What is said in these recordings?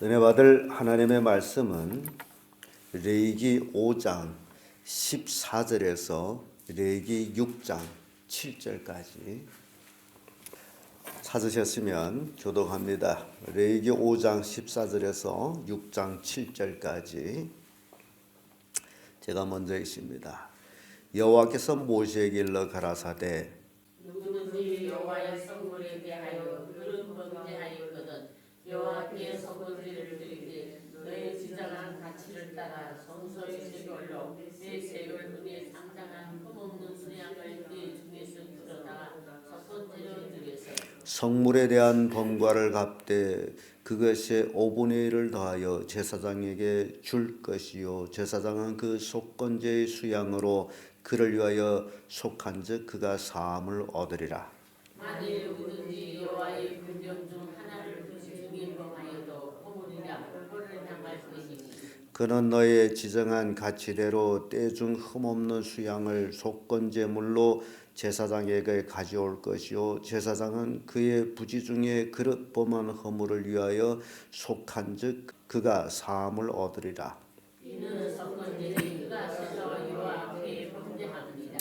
은혜 받을 하나님의 말씀은 레위기 5장 14절에서 레위기 6장 7절까지 찾으셨으면 교독합니다. 레위기 5장 14절에서 6장 7절까지 제가 먼저 읽습니다. 여호와께서 모세에게 일러 가라사대 누구든지 여호와의 성물에 대하여 그릇 범죄하였거든 여호와께 성물을 드리되 너의 지정한 가치를 따라 성소의 세겔로 내 세겔분에 상당한 흠없는 수양을 네 중에서 들어다가 첫 번째로 드렸어. 성물에 대한 범과를 갚되 그것의 5분의 1을 더하여 제사장에게 줄 것이요 제사장은 그 속건제의 수양으로 그를 위하여 속한즉 그가 사함을 얻으리라. 만일 누구든지 여호와의 분명 중 하나를 그 중에 범하여도 허물이나 벌을 당할 것이니 그는 너의 지정한 가치대로 때중 흠없는 수양을 속건제물로 제사장에게 가져올 것이요 제사장은 그의 부지 중에 그릇 범한 허물을 위하여 속한즉 그가 사함을 얻으리라. 이는 성건제는 그가 세서 여호와 앞에 범죄함이니라.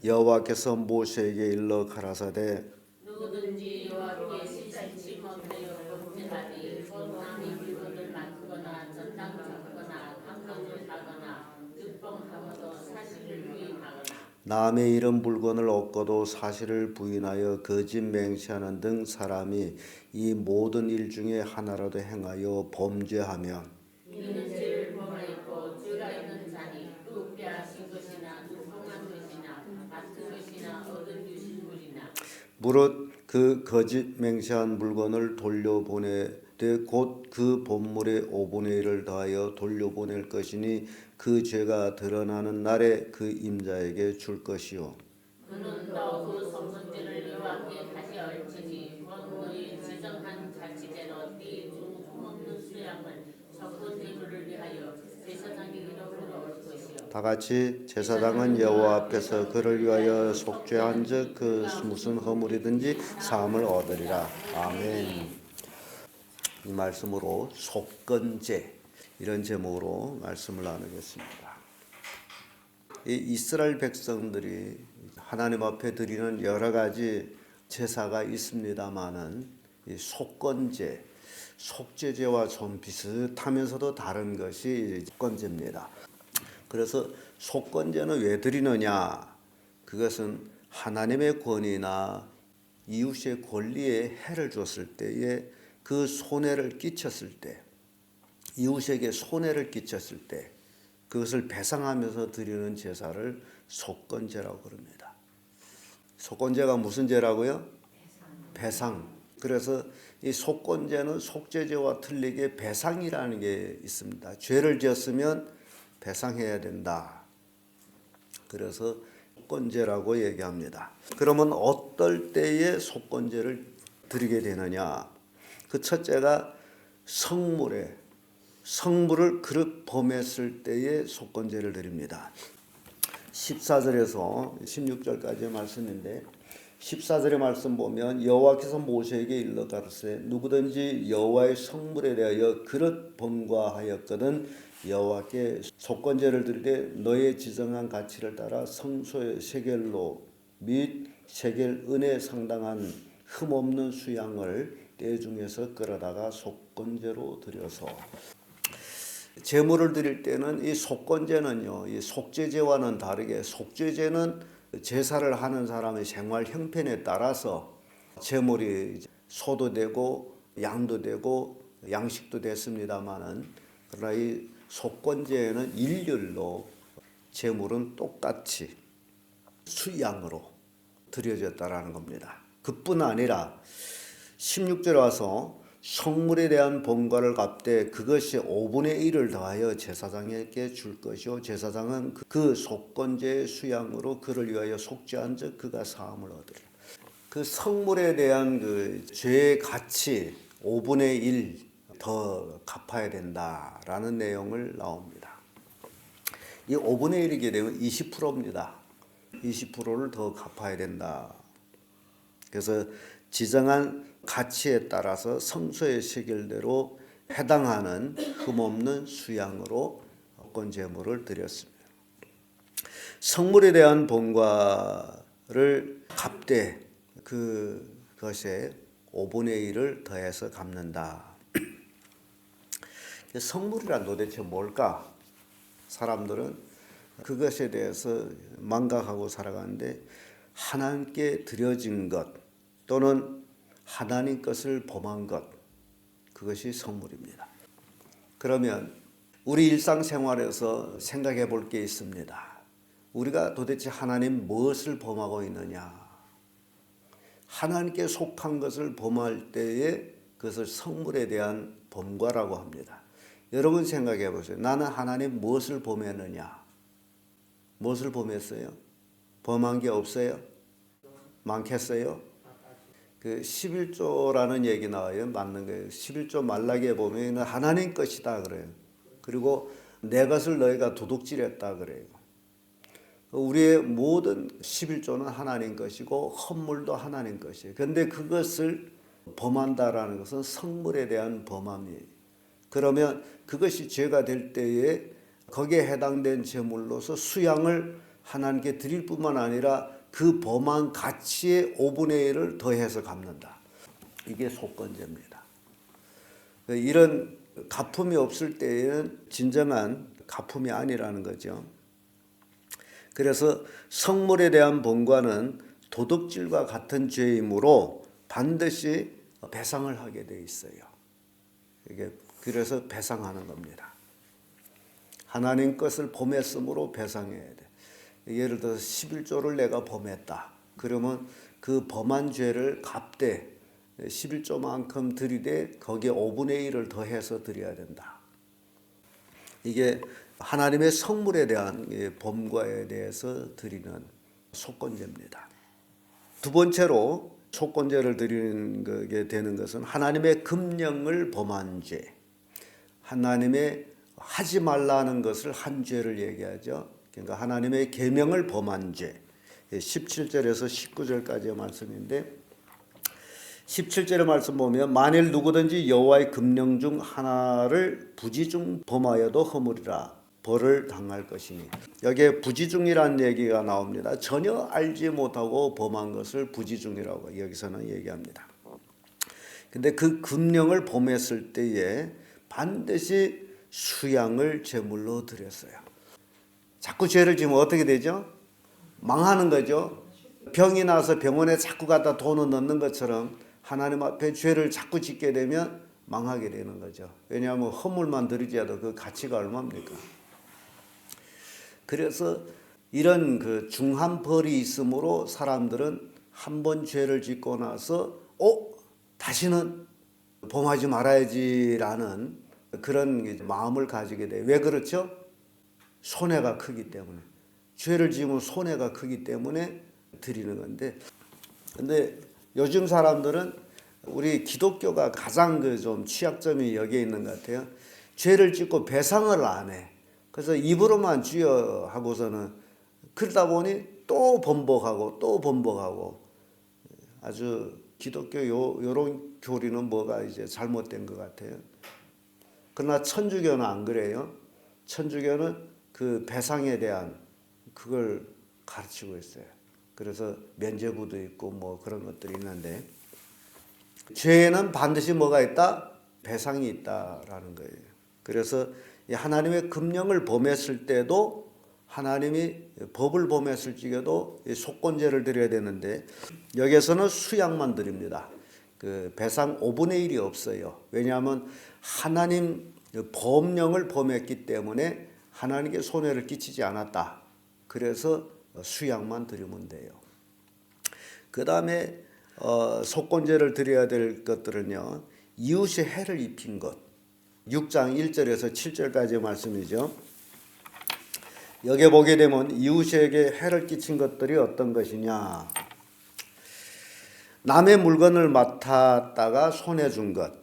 여호와께서 모세에게 일러 가라사대 누구든지 여호와께 시시치 못하여 범죄하되 곧 남의 물건을 맡거나 전당 잡거나 강간을 하거나 득범하고도 사실을 부인하거나 남의 이름 물건을 얻고도 사실을 부인하여 거짓 맹세하는 등 사람이 이 모든 일 중에 하나라도 행하여 범죄하면 이는 죄를 범하였고 죄가 있는 자니 또 빼앗은 것이나 누통한 것이나 맡은 것이나 얻은 유실물이나 무릇 그 거짓 맹세한 물건을 돌려보내되 곧 그 본물의 5분의 1을 더하여 돌려보낼 것이니 그 죄가 드러나는 날에 그 임자에게 줄 것이요 그는 또 그 성전제를 여호와께 다시 얼치니 곧 너희 지정한 가치대로 띠중 흠없는 수양을 속건제물을 위하여 제사장에게로 불러올 것이요 다 같이 제사장은 여호와 앞에서 그를 위하여 속죄한즉 그 무슨 허물이든지 사함을 얻으리라. 아멘. 이 말씀으로 속건제 이런 제목으로 말씀을 나누겠습니다. 이 이스라엘 백성들이 하나님 앞에 드리는 여러 가지 제사가 있습니다마는 이 속건제, 속죄제와 좀 비슷하면서도 다른 것이 속건제입니다. 그래서 속건제는 왜 드리느냐? 그것은 하나님의 권위나 이웃의 권리에 해를 줬을 때에 그 손해를 끼쳤을 때, 이웃에게 손해를 끼쳤을 때 그것을 배상하면서 드리는 제사를 속건제라고 그럽니다. 속건제가 무슨 제라고요? 배상. 그래서 이 속건제는 속죄제와 틀리게 배상이라는 게 있습니다. 죄를 지었으면 배상해야 된다. 그래서 속건제라고 얘기합니다. 그러면 어떨 때에 속건제를 드리게 되느냐? 그 첫째가 성물을 그릇 범했을 때에 속건제를 드립니다. 14절에서 16절까지의 말씀인데 14절의 말씀 보면 여호와께서 모세에게 일러 가라사대 누구든지 여호와의 성물에 대하여 그릇 범과하였거든 여호와께 속건제를 드리되 너의 지정한 가치를 따라 성소의 세겔로 및 세겔 은에 상당한 흠없는 수양을 때 중에서 끌어다가 속건제로 드려서 제물을 드릴 때는 이 속건제는요, 이 속죄제와는 다르게 속죄제는 제사를 하는 사람의 생활 형편에 따라서 제물이 소도 되고 양도 되고 양식도 됐습니다마는 그러나 이 속건제에는 일률로 제물은 똑같이 수양으로 드려졌다라는 겁니다. 그뿐 아니라 16절에 와서 성물에 대한 범과를 갚되 그것이 5분의 1을 더하여 제사장에게 줄 것이요 제사장은 그 속건제의 수양으로 그를 위하여 속죄한즉 그가 사함을 얻으리라. 그 성물에 대한 그 죄의 가치 5분의 1 더 갚아야 된다라는 내용을 나옵니다. 이 5분의 1이게 되면 20%입니다. 20%를 더 갚아야 된다. 그래서 지정한 가치에 따라서 성소의 세겔대로 해당하는 흠없는 수양으로 속건 제물을 드렸습니다. 성물에 대한 본과를 갚되 그것에 5분의 1을 더해서 갚는다. 성물이란 도대체 뭘까? 사람들은 그것에 대해서 망각하고 살아가는데 하나님께 드려진 것 또는 하나님 것을 범한 것, 그것이 성물입니다. 그러면 우리 일상생활에서 생각해 볼 게 있습니다. 우리가 도대체 하나님 무엇을 범하고 있느냐? 하나님께 속한 것을 범할 때에 그것을 성물에 대한 범과라고 합니다. 여러분 생각해 보세요. 나는 하나님 무엇을 범했느냐? 무엇을 범했어요? 범한 게 없어요? 많겠어요? 그 11조라는 얘기 나와요. 맞는 거예요. 11조 말라기에 보면 하나님 것이다 그래요. 그리고 내 것을 너희가 도둑질했다 그래요. 우리의 모든 11조는 하나님 것이고 헌물도 하나님 것이에요. 그런데 그것을 범한다라는 것은 성물에 대한 범함이에요. 그러면 그것이 죄가 될 때에 거기에 해당된 제물로서 수양을 하나님께 드릴 뿐만 아니라 그 범한 가치의 5분의 1을 더해서 갚는다. 이게 속건제입니다. 이런 갚음이 없을 때에는 진정한 갚음이 아니라는 거죠. 그래서 성물에 대한 본과는 도둑질과 같은 죄이므로 반드시 배상을 하게 돼 있어요. 이게 그래서 배상하는 겁니다. 하나님 것을 범했으므로 배상해야 돼. 예를 들어서 11조를 내가 범했다. 그러면 그 범한 죄를 갚되 11조만큼 드리되 거기에 5분의 1을 더해서 드려야 된다. 이게 하나님의 성물에 대한 범과에 대해서 드리는 속건제입니다. 두 번째로 속건제를 드리는 게 되는 것은 하나님의 금령을 범한 죄. 하나님의 하지 말라는 것을 한 죄를 얘기하죠. 그러니까 하나님의 계명을 범한 죄. 17절에서 19절까지의 말씀인데 17절의 말씀 보면 만일 누구든지 여호와의 금령 중 하나를 부지중 범하여도 허물이라 벌을 당할 것이니. 여기에 부지중이라는 얘기가 나옵니다. 전혀 알지 못하고 범한 것을 부지중이라고 여기서는 얘기합니다. 근데 그 금령을 범했을 때에 반드시 수양을 제물로 드렸어요. 자꾸 죄를 지으면 어떻게 되죠? 망하는 거죠. 병이 나서 병원에 자꾸 갖다 돈을 넣는 것처럼 하나님 앞에 죄를 자꾸 짓게 되면 망하게 되는 거죠. 왜냐하면 허물만 드리지 않아도 그 가치가 얼마입니까? 그래서 이런 그 중한 벌이 있으므로 사람들은 한 번 죄를 짓고 나서 다시는 범하지 말아야지라는 그런 마음을 가지게 돼요. 왜 그렇죠? 손해가 크기 때문에. 죄를 지으면 손해가 크기 때문에 드리는 건데, 근데 요즘 사람들은 우리 기독교가 가장 그 좀 취약점이 여기에 있는 것 같아요. 죄를 짓고 배상을 안 해. 그래서 입으로만 주여 하고서는 그러다 보니 또 번복하고 또 번복하고 아주 기독교 요런 교리는 뭐가 이제 잘못된 것 같아요. 그러나 천주교는 안 그래요. 천주교는 그 배상에 대한 그걸 가르치고 있어요. 그래서 면죄부도 있고 뭐 그런 것들이 있는데 죄에는 반드시 뭐가 있다? 배상이 있다라는 거예요. 그래서 하나님의 금령을 범했을 때도 하나님이 법을 범했을 적에도 속건제를 드려야 되는데 여기서는 수양만 드립니다. 그 배상 5분의 1이 없어요. 왜냐하면 하나님 법령을 범했기 때문에 하나님께 손해를 끼치지 않았다. 그래서 수양만 드리면 돼요. 그 다음에 속건제를 드려야 될 것들은요. 이웃에 해를 입힌 것. 6장 1절에서 7절까지의 말씀이죠. 여기에 보게 되면 이웃에게 해를 끼친 것들이 어떤 것이냐. 남의 물건을 맡았다가 손해 준 것.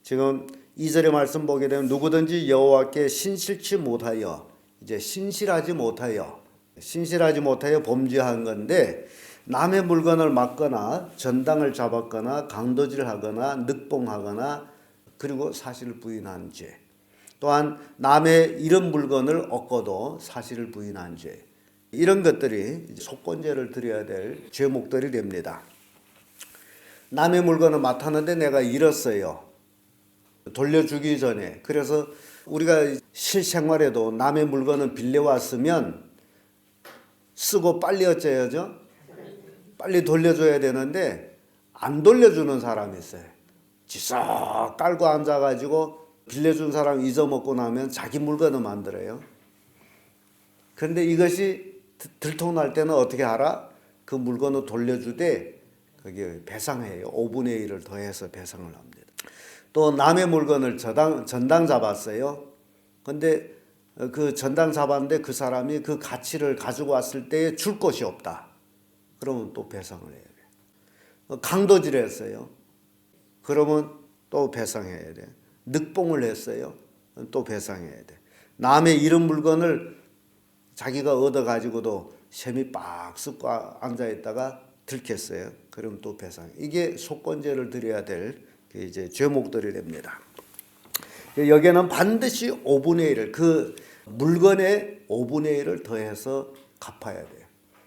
지금 2절의 말씀 보게 되면 누구든지 여호와께 신실하지 못하여 범죄한 건데 남의 물건을 맡거나 전당을 잡았거나 강도질하거나 늑봉하거나 그리고 사실을 부인한 죄. 또한 남의 잃은 물건을 얻고도 사실을 부인한 죄. 이런 것들이 속건제를 드려야 될 죄목들이 됩니다. 남의 물건을 맡았는데 내가 잃었어요. 돌려주기 전에. 그래서 우리가 실생활에도 남의 물건을 빌려왔으면 쓰고 빨리 어째야죠? 빨리 돌려줘야 되는데 안 돌려주는 사람이 있어요. 지석 깔고 앉아가지고 빌려준 사람 잊어먹고 나면 자기 물건을 만들어요. 그런데 이것이 들통날 때는 어떻게 알아? 그 물건을 돌려주되 거기에 배상해요. 5분의 1을 더해서 배상을 합니다. 또 남의 물건을 전당 잡았어요. 근데 그 전당 잡았는데 그 사람이 그 가치를 가지고 왔을 때 줄 곳이 없다. 그러면 또 배상을 해야 돼요. 강도질했어요. 그러면 또 배상해야 돼. 늑봉을 했어요. 또 배상해야 돼. 남의 잃은 물건을 자기가 얻어가지고도 셈이 빡 쓱고 앉아있다가 들켰어요. 그럼 또 배상. 이게 속건제를 드려야 될 이제 죄목들이 됩니다. 여기에는 반드시 5분의 1을 그 물건의 5분의 1을 더해서 갚아야 돼요.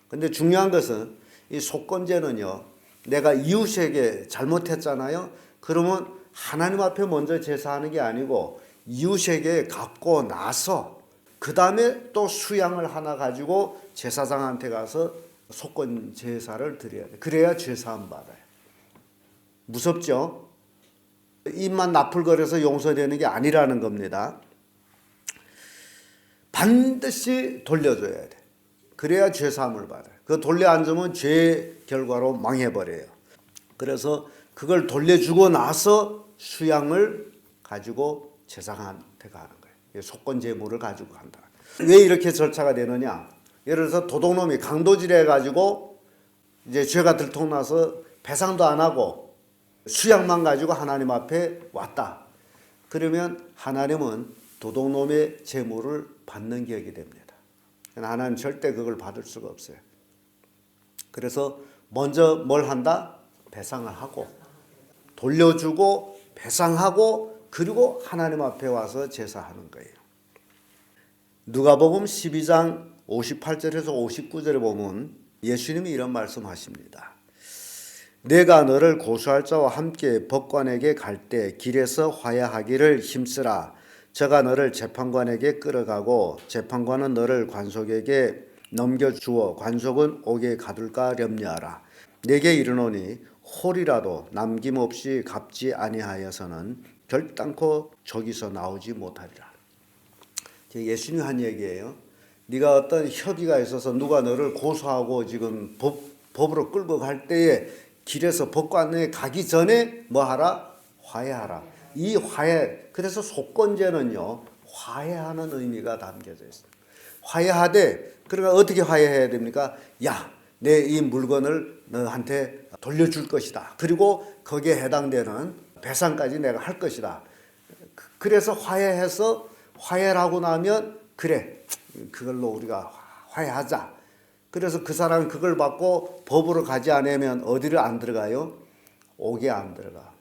근데 중요한 것은 이 속건제는요. 내가 이웃에게 잘못했잖아요. 그러면 하나님 앞에 먼저 제사하는 게 아니고 이웃에게 갚고 나서 그 다음에 또 수양을 하나 가지고 제사장한테 가서 속건 제사를 드려야 돼. 그래야 죄사함 받아요. 무섭죠? 입만 나풀거려서 용서되는 게 아니라는 겁니다. 반드시 돌려줘야 돼. 그래야 죄사함을 받아요. 그 돌려 앉으면 죄 결과로 망해버려요. 그래서 그걸 돌려주고 나서 수양을 가지고 제사장한테 가는 거예요. 속건 제물을 가지고 간다. 왜 이렇게 절차가 되느냐? 예를 들어서 도둑놈이 강도질해 가지고 이제 죄가 들통나서 배상도 안 하고 수양만 가지고 하나님 앞에 왔다. 그러면 하나님은 도둑놈의 제물을 받는 격이 됩니다. 하나님 절대 그걸 받을 수가 없어요. 그래서 먼저 뭘 한다? 배상을 하고 돌려주고 배상하고 그리고 하나님 앞에 와서 제사하는 거예요. 누가복음 12장 58절에서 59절에 보면 예수님이 이런 말씀하십니다. 내가 너를 고소할 자와 함께 법관에게 갈 때 길에서 화해하기를 힘쓰라. 저가 너를 재판관에게 끌어가고 재판관은 너를 관속에게 넘겨주어 관속은 옥에 가둘까 염려하라. 내게 이르노니 홀이라도 남김없이 갚지 아니하여서는 결단코 저기서 나오지 못하리라. 예수님이 한 얘기예요. 네가 어떤 협의가 있어서 누가 너를 고소하고 지금 법으로 끌고 갈 때에 길에서 법관에 가기 전에 뭐 하라? 화해하라. 이 화해, 그래서 속건제는요 화해하는 의미가 담겨져 있습니다. 화해하되, 그러니까 어떻게 화해해야 됩니까? 야, 내 이 물건을 너한테 돌려줄 것이다. 그리고 거기에 해당되는 배상까지 내가 할 것이다. 그래서 화해해서 화해를 하고 나면 그래, 그걸로 우리가 화해하자. 그래서 그 사람은 그걸 받고 법으로 가지 않으면 어디를 안 들어가요? 옥에 안 들어가.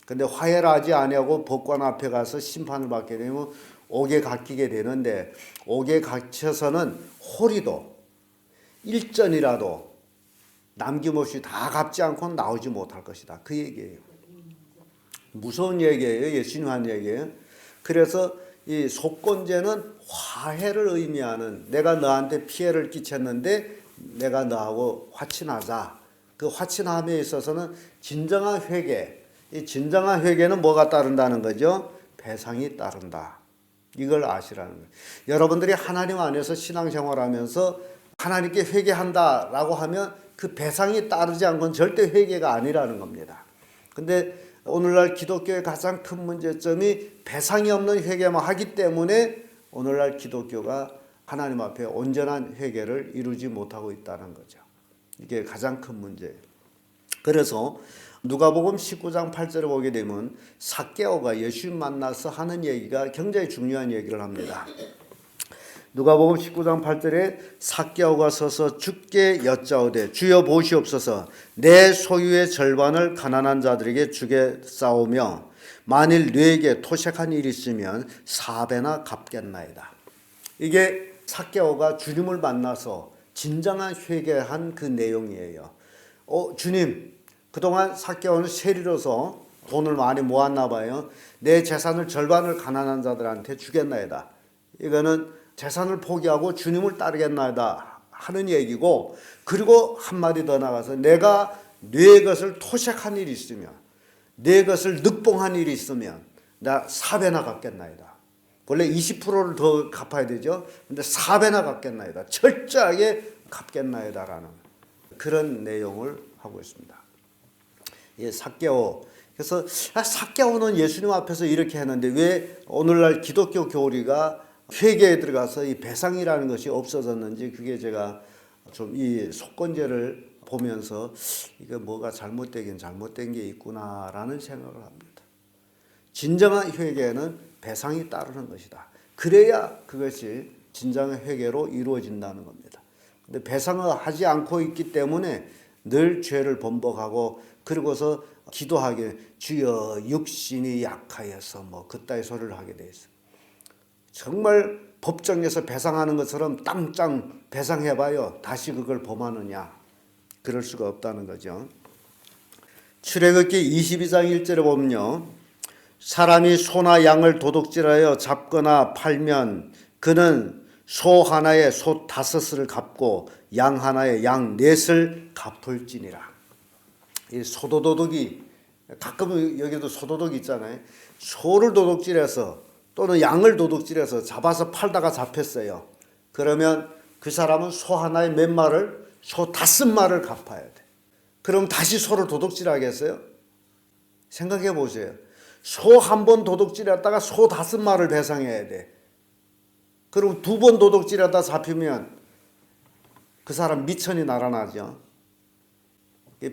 근데 화해를 하지 아니하고 법관 앞에 가서 심판을 받게 되면 옥에 갇히게 되는데, 옥에 갇혀서는 홀이도 일전이라도 남김없이 다 갚지 않고 나오지 못할 것이다. 그 얘기예요. 무서운 얘기예요. 예수님 한 얘기예요. 그래서 이 속건제는 화해를 의미하는, 내가 너한테 피해를 끼쳤는데 내가 너하고 화친하자. 그 화친함에 있어서는 진정한 회개, 이 진정한 회개는 뭐가 따른다는 거죠? 배상이 따른다. 이걸 아시라는 거예요. 여러분들이 하나님 안에서 신앙생활하면서 하나님께 회개한다라고 하면 그 배상이 따르지 않고는 절대 회개가 아니라는 겁니다. 근데 오늘날 기독교의 가장 큰 문제점이 배상이 없는 회개만 하기 때문에 오늘날 기독교가 하나님 앞에 온전한 회개를 이루지 못하고 있다는 거죠. 이게 가장 큰 문제예요. 그래서 누가복음 19장 8절에 보게 되면 삭개오가 예수님 만나서 하는 얘기가 굉장히 중요한 얘기를 합니다. 누가복음 19장 8절에 삭개오가 서서 주께 여짜오되 주여 보시옵소서, 내 소유의 절반을 가난한 자들에게 주겠사오며 만일 너에게 토색한 일이 있으면 4배나 갚겠나이다. 이게 삭개오가 주님을 만나서 진정한 회개한 그 내용이에요. 주님, 그동안 삭개오는 세리로서 돈을 많이 모았나 봐요. 내 재산을 절반을 가난한 자들한테 주겠나이다. 이거는 재산을 포기하고 주님을 따르겠나이다 하는 얘기고, 그리고 한마디 더 나가서 내가 네 것을 토색한 일이 있으면, 네 것을 늑봉한 일이 있으면 나 4배나 갚겠나이다. 원래 20%를 더 갚아야 되죠. 근데 4배나 갚겠나이다. 철저하게 갚겠나이다라는 그런 내용을 하고 있습니다. 예, 삭개오. 그래서 삭개오는 예수님 앞에서 이렇게 했는데 왜 오늘날 기독교 교리가 회개에 들어가서 이 배상이라는 것이 없어졌는지, 그게 제가 좀 이 속건제를 보면서 이게 뭐가 잘못되긴 잘못된 게 있구나라는 생각을 합니다. 진정한 회개는 배상이 따르는 것이다. 그래야 그것이 진정한 회개로 이루어진다는 겁니다. 근데 배상을 하지 않고 있기 때문에 늘 죄를 번복하고, 그리고서 기도하게 주여 육신이 약하여서 뭐 그따위 소리를 하게 돼 있어요. 정말 법정에서 배상하는 것처럼 땅땅 배상해봐요. 다시 그걸 범하느냐? 그럴 수가 없다는 거죠. 출애굽기 22장 1절에 보면요, 사람이 소나 양을 도둑질하여 잡거나 팔면 그는 소 하나에 소 5을 갚고 양 하나에 양 4을 갚을지니라. 이 소도둑이 가끔 여기도 소도둑 있잖아요. 소를 도둑질해서 또는 양을 도둑질해서 잡아서 팔다가 잡혔어요. 그러면 그 사람은 소 하나에 몇 마를? 소 5마를 갚아야 돼. 그럼 다시 소를 도둑질하겠어요? 생각해 보세요. 소 한 번 도둑질했다가 소 5마를 배상해야 돼. 그리고 2번 도둑질하다 잡히면 그 사람 미천이 날아나죠.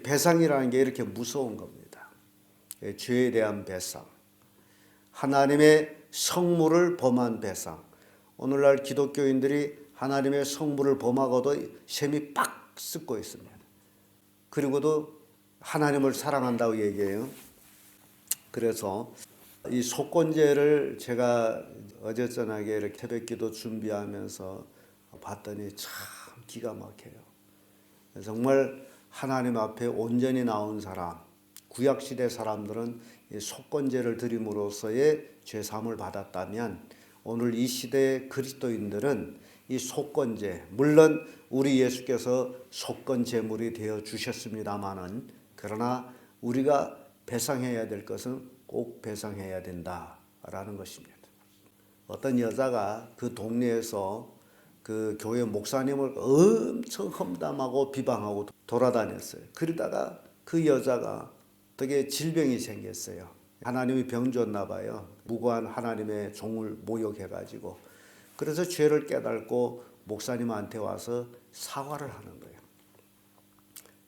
배상이라는 게 이렇게 무서운 겁니다. 죄에 대한 배상, 하나님의 성물을 범한 배상. 오늘날 기독교인들이 하나님의 성물을 범하고도 셈이 빡 쓰고 있습니다. 그리고도 하나님을 사랑한다고 얘기해요. 그래서 이 속건제를 제가 어제 저녁에 이렇게 새벽기도 준비하면서 봤더니 참 기가 막혀요. 정말 하나님 앞에 온전히 나온 사람, 구약시대 사람들은 이 속건제를 드림으로써의 죄사함을 받았다면, 오늘 이 시대의 그리스도인들은 이 속건제, 물론 우리 예수께서 속건제물이 되어 주셨습니다마는, 그러나 우리가 배상해야 될 것은 꼭 배상해야 된다라는 것입니다. 어떤 여자가 그 동네에서 그 교회 목사님을 엄청 험담하고 비방하고 돌아다녔어요. 그러다가 그 여자가 되게 질병이 생겼어요. 하나님이 병 줬나 봐요. 무고한 하나님의 종을 모욕해가지고. 그래서 죄를 깨닫고 목사님한테 와서 사과를 하는 거예요.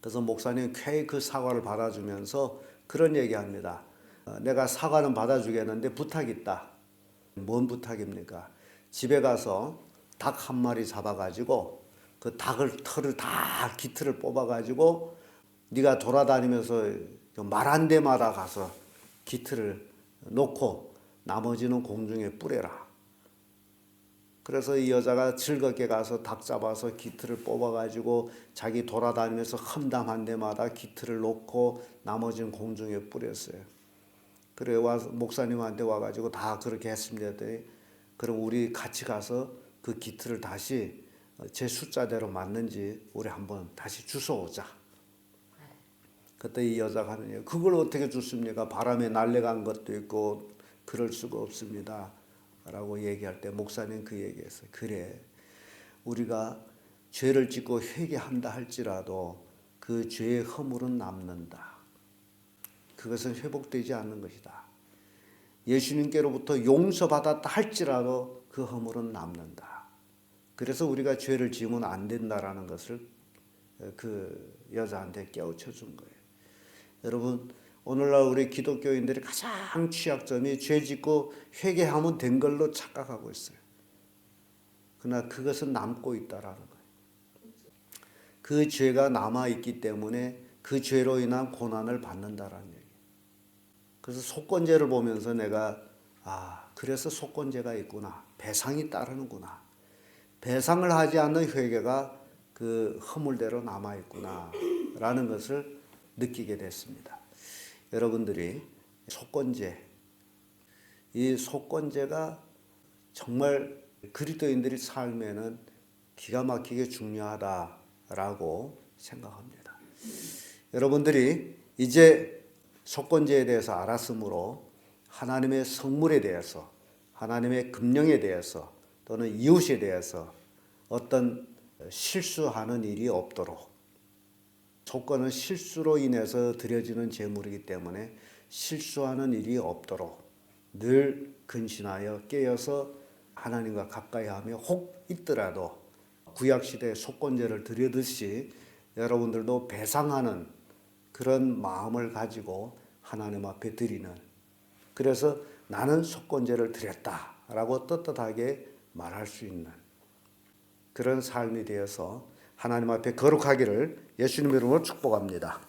그래서 목사님 쾌히 그 사과를 받아주면서 그런 얘기합니다. 내가 사과는 받아주겠는데 부탁이 있다. 뭔 부탁입니까? 집에 가서 닭 1마리 잡아가지고 그 닭을 털을 다 기틀을 뽑아가지고 네가 돌아다니면서 말한 데마다 가서 기틀을 놓고 나머지는 공중에 뿌려라. 그래서 이 여자가 즐겁게 가서 닭 잡아서 기틀을 뽑아가지고 자기 돌아다니면서 험담한 데마다 기틀을 놓고 나머지는 공중에 뿌렸어요. 그래 와서 목사님한테 와가지고 다 그렇게 했습니다. 그럼 우리 같이 가서 그 기틀을 다시 제 숫자대로 맞는지 우리 한번 다시 주워오자. 그때 이 여자가 하는 얘기, 그걸 어떻게 줬습니까? 바람에 날려간 것도 있고 그럴 수가 없습니다. 라고 얘기할 때 목사님 그 얘기했어요. 그래, 우리가 죄를 짓고 회개한다 할지라도 그 죄의 허물은 남는다. 그것은 회복되지 않는 것이다. 예수님께로부터 용서받았다 할지라도 그 허물은 남는다. 그래서 우리가 죄를 지으면 안 된다라는 것을 그 여자한테 깨우쳐 준 거예요. 여러분, 오늘날 우리 기독교인들이 가장 취약점이 죄 짓고 회개하면 된 걸로 착각하고 있어요. 그러나 그것은 남고 있다라는 거예요. 그 죄가 남아있기 때문에 그 죄로 인한 고난을 받는다라는 얘기예요. 그래서 속건제를 보면서 내가 그래서 속건제가 있구나. 배상이 따르는구나. 배상을 하지 않는 회개가 그 허물대로 남아 있구나 라는 것을 느끼게 됐습니다. 여러분들이 속건제, 이 속건제가 정말 그리스도인들의 삶에는 기가 막히게 중요하다라고 생각합니다. 여러분들이 이제 속건제에 대해서 알았으므로 하나님의 성물에 대해서, 하나님의 금령에 대해서 또는 이웃에 대해서 어떤 실수하는 일이 없도록, 속건은 실수로 인해서 드려지는 제물이기 때문에 실수하는 일이 없도록 늘 근신하여 깨어서 하나님과 가까이 하며 혹 있더라도 구약시대의 속건제를 드리듯이 여러분들도 배상하는 그런 마음을 가지고 하나님 앞에 드리는, 그래서 나는 속건제를 드렸다라고 떳떳하게 말할 수 있는 그런 삶이 되어서 하나님 앞에 거룩하기를 예수님 이름으로 축복합니다.